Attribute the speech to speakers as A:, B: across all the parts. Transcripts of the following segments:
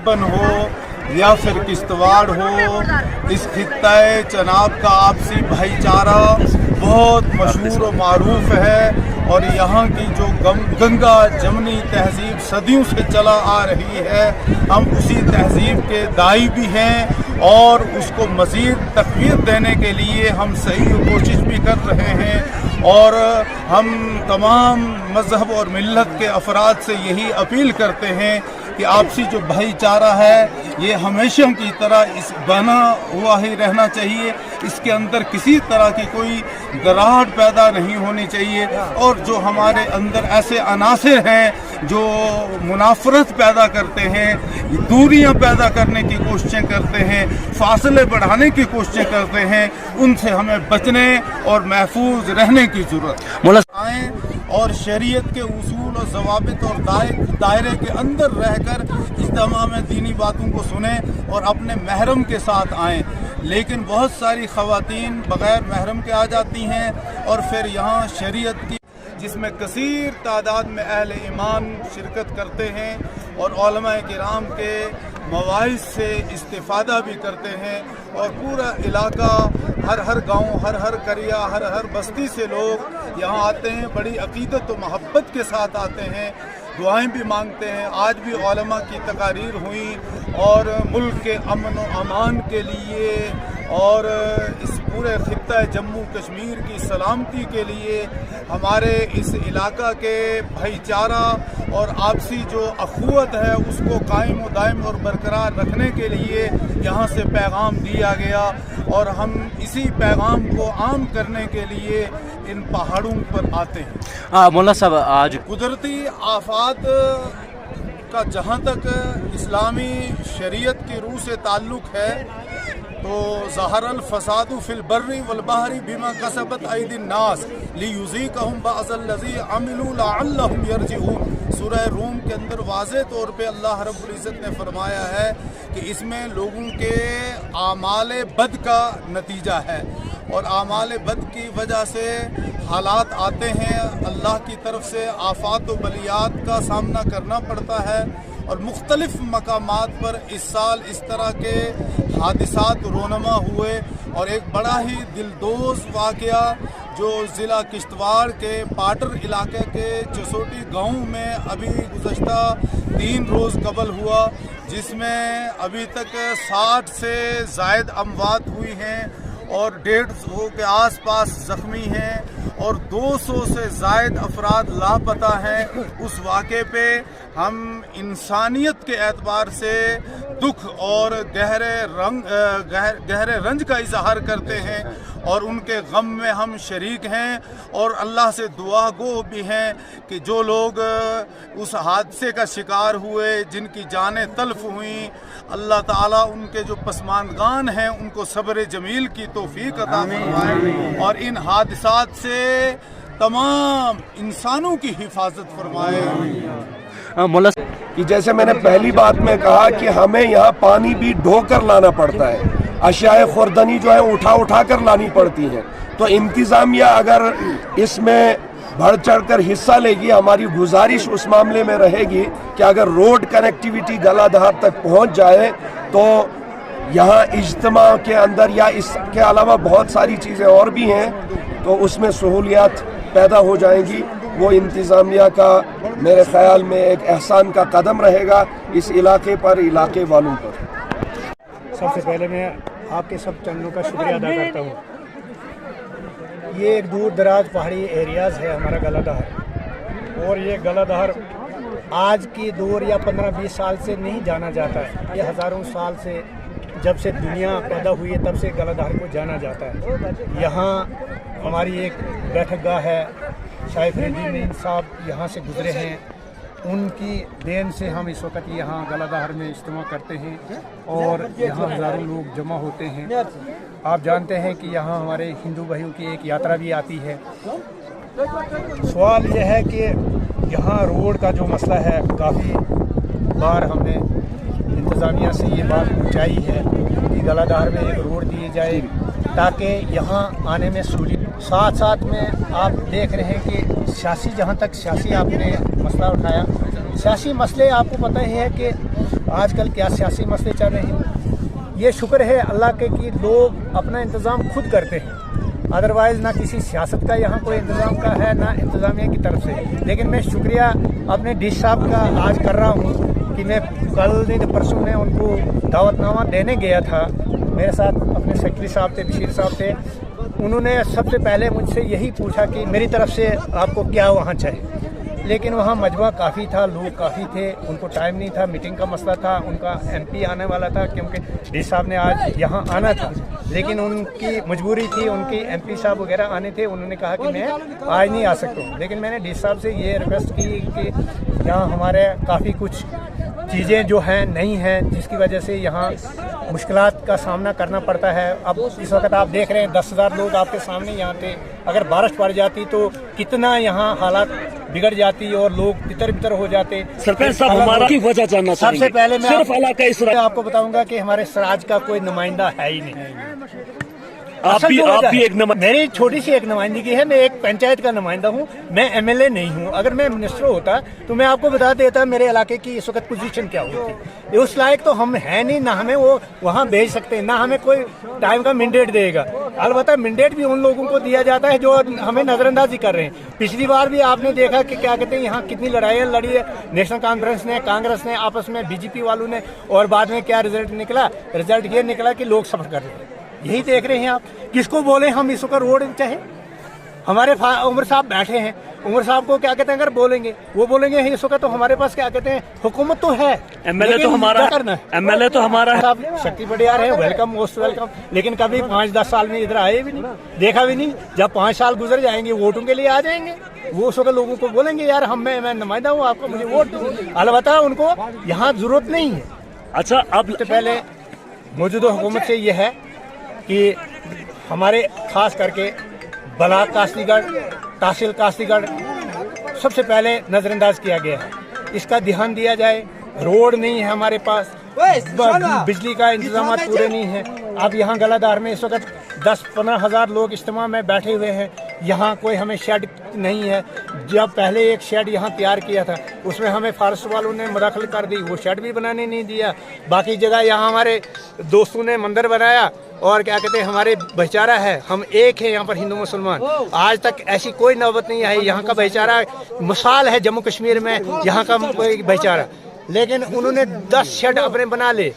A: बन हो या फिर किश्तवाड़ हो, इस खित्ते चनाब का आपसी भाईचारा बहुत मशहूर और मारूफ है। और यहाँ की जो गंगा जमनी तहजीब सदियों से चला आ रही है, हम उसी तहजीब के दाई भी हैं और उसको मज़ीद तक़वीत देने के लिए हम सही कोशिश भी कर रहे हैं। और हम तमाम मज़हब और मिल्लत के अफराद से यही अपील करते हैं कि आपसी जो भाईचारा है ये हमेशा की तरह इस बना हुआ ही रहना चाहिए, इसके अंदर किसी तरह की कोई दरार पैदा नहीं होनी चाहिए। और जो हमारे अंदर ऐसे अनासर हैं जो मुनाफरत पैदा करते हैं, दूरियां पैदा करने की कोशिशें करते हैं, फासले बढ़ाने की कोशिशें करते हैं, उनसे हमें बचने और महफूज रहने की ज़रूरत आए और शरीयत के उसूल और ज़वाबित और दायरे के अंदर रहकर इज्तिमा में दीनी बातों को सुने और अपने महरम के साथ आएँ। लेकिन बहुत सारी ख़वातीन बग़ैर महरम के आ जाती हैं और फिर यहाँ शरीयत की जिसमें कसीर तादाद में अहले ईमान शिरकत करते हैं और उलमाए किराम के मवाइज़ से इस्तिफ़ादा भी करते हैं। और पूरा इलाका हर गांव, हर करिया, हर बस्ती से लोग यहाँ आते हैं, बड़ी अक़ीदत और मोहब्बत के साथ आते हैं, दुआएं भी मांगते हैं। आज भी उलमा की तकारीर हुई और मुल्क के अमन व अमान के लिए और इस पूरे खित्ता जम्मू कश्मीर की सलामती के लिए, हमारे इस इलाका के भाईचारा और आपसी जो अखुवत है उसको कायम व दायम और बरकरार रखने के लिए यहाँ से पैगाम दिया गया। और हम इसी पैगाम को आम करने के लिए इन पहाड़ों पर आते हैं।
B: मौलाना साहब, आज
A: कुदरती आफात का जहाँ तक इस्लामी शरीयत की रूह से ताल्लुक़ है तो ज़हरल फ़सादु फ़िल बर्रि वल बहरी बिमा कसबत ऐदिन नास लियुज़ीक़हुम बअज़ल्लज़ी अमिलू लअल्लहुम यरजिऊन। सूरह रूम के अंदर वाज़े तौर पे अल्लाह रब्बुल इज़्ज़त ने फरमाया है कि इसमें लोगों के आमाल बद का नतीजा है और आमाल बद की वजह से हालात आते हैं, अल्लाह की तरफ से आफ़ात व बलियात का सामना करना पड़ता है। और मुख्तलिफ़ मकामात पर इस साल इस तरह के हादिसात रोनमा हुए और एक बड़ा ही दिलदोज़ वाक़या जो ज़िला किश्तवाड़ के पाटर इलाके के चसोटी गांव में अभी गुज़श्ता 3 रोज़ कबल हुआ, जिसमें अभी तक 60 से ज़ायद अमवात हुई हैं और 150 के आसपास ज़ख्मी हैं और 200 से ज़ायद अफराद लापता हैं। उस वाक़े पे हम इंसानियत के एतबार से दुख और गहरे रंज का इजहार करते हैं और उनके गम में हम शरीक हैं और अल्लाह से दुआ गो भी हैं कि जो लोग उस हादसे का शिकार हुए, जिनकी जानें तल्फ हुई, अल्लाह ताला उनके जो पसमानगान हैं उनको सब्र जमील की तौफीक अता फरमाए और इन हादसात से तमाम इंसानों की हिफाजत फरमाए।
B: मौला
C: कि जैसे मैंने पहली बात में कहा कि हमें यहाँ पानी भी ढोकर लाना पड़ता है, अशियाए खुर्दनी जो है उठा कर लानी पड़ती है। तो इंतज़ामिया अगर इसमें बढ़ चढ़ कर हिस्सा लेगी, हमारी गुजारिश उस मामले में रहेगी कि अगर रोड कनेक्टिविटी गलाधार तक पहुँच जाए तो यहाँ इज्तिमा के अंदर या इसके अलावा बहुत सारी चीज़ें और भी हैं तो उसमें सहूलियात पैदा हो जाएंगी। वो इंतज़ामिया का मेरे ख़्याल में एक एहसान का कदम रहेगा इस इलाके पर, इलाके वालों पर।
D: सबसे पहले मैं आपके सब चैनलों का शुक्रिया अदा करता हूँ। ये एक दूर दराज पहाड़ी एरियाज़ है हमारा गलाधार, और ये गलाधार आज की दौर या 15-20 साल से नहीं जाना जाता है। ये हज़ारों साल से, जब से दुनिया पैदा हुई है तब से गलाधार को जाना जाता है। यहाँ हमारी एक बैठक गाह है, शाह फरीदुद्दीन साहब यहाँ से गुजरे हैं, उनकी देन से हम इस वक्त यहाँ गलाधार में इज्तिमा करते हैं और यहाँ हज़ारों लोग जमा होते हैं। आप जानते हैं कि यहाँ हमारे हिंदू भाइयों की एक यात्रा भी आती है। सवाल यह है कि यहाँ रोड का जो मसला है, काफ़ी बार हमने इंतज़ामिया से ये बात पहुँचाई है कि गलाधार में एक रोड दी जाए ताकि यहाँ आने में सहूलियत। साथ साथ में आप देख रहे हैं कि सियासी, जहाँ तक सियासी आपने मसला उठाया, सियासी मसले आपको पता ही है कि आजकल क्या सियासी मसले चल रहे हैं। ये शुक्र है अल्लाह के कि लोग अपना इंतज़ाम खुद करते हैं, अदरवाइज़ ना किसी सियासत का यहाँ कोई इंतज़ाम का है ना इंतज़ामिया की तरफ से। लेकिन मैं शुक्रिया अपने डी साहब का आज कर रहा हूँ कि मैं कल नहीं तो परसों में उनको दावतनामा देने गया था, मेरे साथ अपने सेक्रेटरी साहब थे, बशीर साहब थे। उन्होंने सबसे पहले मुझसे यही पूछा कि मेरी तरफ से आपको क्या वहाँ चाहिए, लेकिन वहाँ मजमा काफ़ी था, लोग काफ़ी थे, उनको टाइम नहीं था, मीटिंग का मसला था, उनका एमपी आने वाला था क्योंकि डी साहब ने आज यहाँ आना था, लेकिन उनकी मजबूरी थी, उनकी एमपी साहब वगैरह आने थे। उन्होंने कहा कि मैं आज नहीं आ सकता हूँ, लेकिन मैंने डी साहब से ये रिक्वेस्ट की कि यहाँ हमारे काफ़ी कुछ चीज़ें जो हैं नहीं हैं, जिसकी वजह से यहाँ मुश्किलात का सामना करना पड़ता है। अब इस वक्त आप देख रहे हैं 10,000 लोग आपके सामने यहाँ थे, अगर बारिश पड़ जाती तो कितना यहाँ हालात बिगड़ जाती और लोग तितर बितर हो जाते।
B: सरपंच साहब हमारा की वजह जानना चाहेंगे।
D: सबसे पहले मैं
B: सिर्फ इलाका इस
D: आपको बताऊंगा कि हमारे सराज का कोई नुमाइंदा है ही नहीं।
B: आप भी एक
D: मेरी छोटी सी एक नुमाइंदगी है, मैं एक पंचायत का नुमाइंदा हूँ, मैं एमएलए नहीं हूँ। अगर मैं मिनिस्टर होता तो मैं आपको बता देता मेरे इलाके की इस वक्त पोजीशन क्या होती। उस लायक तो हम है नहीं, ना हमें वो वहाँ भेज सकते, ना हमें कोई टाइम का मैंडेट देगा। अलबत्ता मैंडेट भी उन लोगों को दिया जाता है जो हमें नजरअंदाजी कर रहे हैं। पिछली बार भी आपने देखा कि क्या कहते हैं यहाँ कितनी लड़ाइयाँ लड़ी है नेशनल कॉन्फ्रेंस ने, कांग्रेस ने आपस में, बीजेपी वालों ने, और बाद में क्या रिजल्ट निकला? रिजल्ट ये निकला कि लोग सफर कर रहे हैं। यही देख रहे हैं आप। किसको बोले हम इस वक्त रोड चाहे? हमारे उमर साहब बैठे हैं, उमर साहब को क्या कहते हैं अगर बोलेंगे, वो बोलेंगे इस वक्त तो हमारे पास क्या कहते हैं हुकूमत तो है,
B: एमएलए तो हमारा करना है, एमएलए तो हमारा है।
D: साहब शक्ति बड़ियार है, वेलकम, मोस्ट वेलकम, लेकिन कभी 5-10 साल में इधर आए भी नहीं, देखा भी नहीं। जब 5 साल गुजर जाएंगे वोटों के लिए आ जाएंगे, वो उस वक्त लोगों को बोलेंगे यार मैं नुमाइंदा हूँ, आपको मुझे वोट दो। अलबत्ता उनको यहाँ जरूरत नहीं है।
B: अच्छा, अब
D: पहले मौजूदा हुकूमत से ये है कि हमारे खास करके ब्लॉक कास्तीगढ़, तहसील कास्तीगढ़ सबसे पहले नज़रअंदाज किया गया है, इसका ध्यान दिया जाए। रोड नहीं है हमारे पास, बिजली का इंतजाम पूरे नहीं है। अब यहाँ गलाधार में इस वक्त 10-15 हज़ार लोग इज्तिमा में बैठे हुए हैं, यहाँ कोई हमें शेड नहीं है। जब पहले एक शेड यहाँ तैयार किया था उसमें हमें फॉरेस्ट वालों ने मुदाखल कर दी, वो शेड भी बनाने नहीं दिया। बाकी जगह यहाँ हमारे दोस्तों ने मंदिर बनाया और क्या कहते हैं हमारे भाईचारा है, हम एक है यहाँ पर हिंदू मुसलमान। आज तक ऐसी कोई नौबत नहीं आई। यहाँ का भाईचारा मिसाल है जम्मू कश्मीर में यहाँ का भाईचारा, लेकिन उन्होंने 10 शेड अपने बना ले।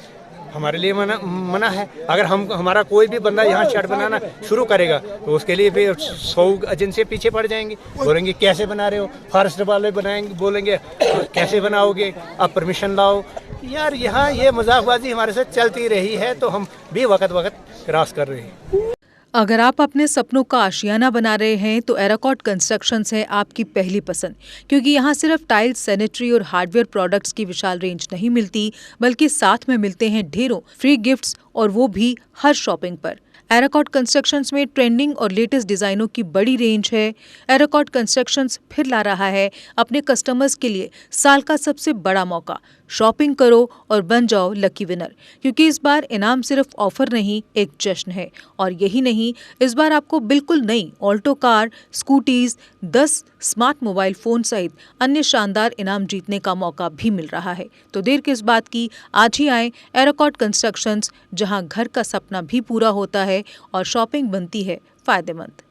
D: हमारे लिए मना है। अगर हमारा कोई भी बंदा यहाँ शेड बनाना शुरू करेगा तो उसके लिए भी 100 एजेंसी पीछे पड़ जाएंगी, बोलेंगे कैसे बना रहे हो। फॉरेस्ट वाले बनाएंगे, बोलेंगे कैसे बनाओगे, आप परमिशन लाओ। यार यहाँ ये मजाकबाजी हमारे साथ चलती रही है तो हम भी वक्त क्रॉस कर रहे हैं।
E: अगर आप अपने सपनों का आशियाना बना रहे हैं तो एराकॉट कंस्ट्रक्शंस है आपकी पहली पसंद, क्योंकि यहाँ सिर्फ टाइल्स, सैनिटरी और हार्डवेयर प्रोडक्ट्स की विशाल रेंज नहीं मिलती, बल्कि साथ में मिलते हैं ढेरों फ्री गिफ्ट्स, और वो भी हर शॉपिंग पर। एराकॉट कंस्ट्रक्शंस में ट्रेंडिंग और लेटेस्ट डिजाइनों की बड़ी रेंज है। एराकॉट कंस्ट्रक्शंस फिर ला रहा है अपने कस्टमर्स के लिए साल का सबसे बड़ा मौका। शॉपिंग करो और बन जाओ लकी विनर, क्योंकि इस बार इनाम सिर्फ ऑफर नहीं, एक जश्न है। और यही नहीं, इस बार आपको बिल्कुल नई Alto car, scooties, 10 smart mobile phone सहित अन्य शानदार इनाम जीतने का मौका भी मिल रहा है। तो देर किस बात की, आज ही आए एराकॉट कंस्ट्रक्शंस, जहां घर का सपना भी पूरा होता है और शॉपिंग बनती है फायदेमंद।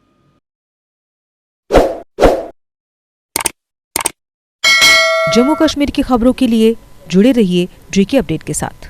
E: जम्मू कश्मीर की खबरों के लिए जुड़े रहिए GK अपडेट के साथ।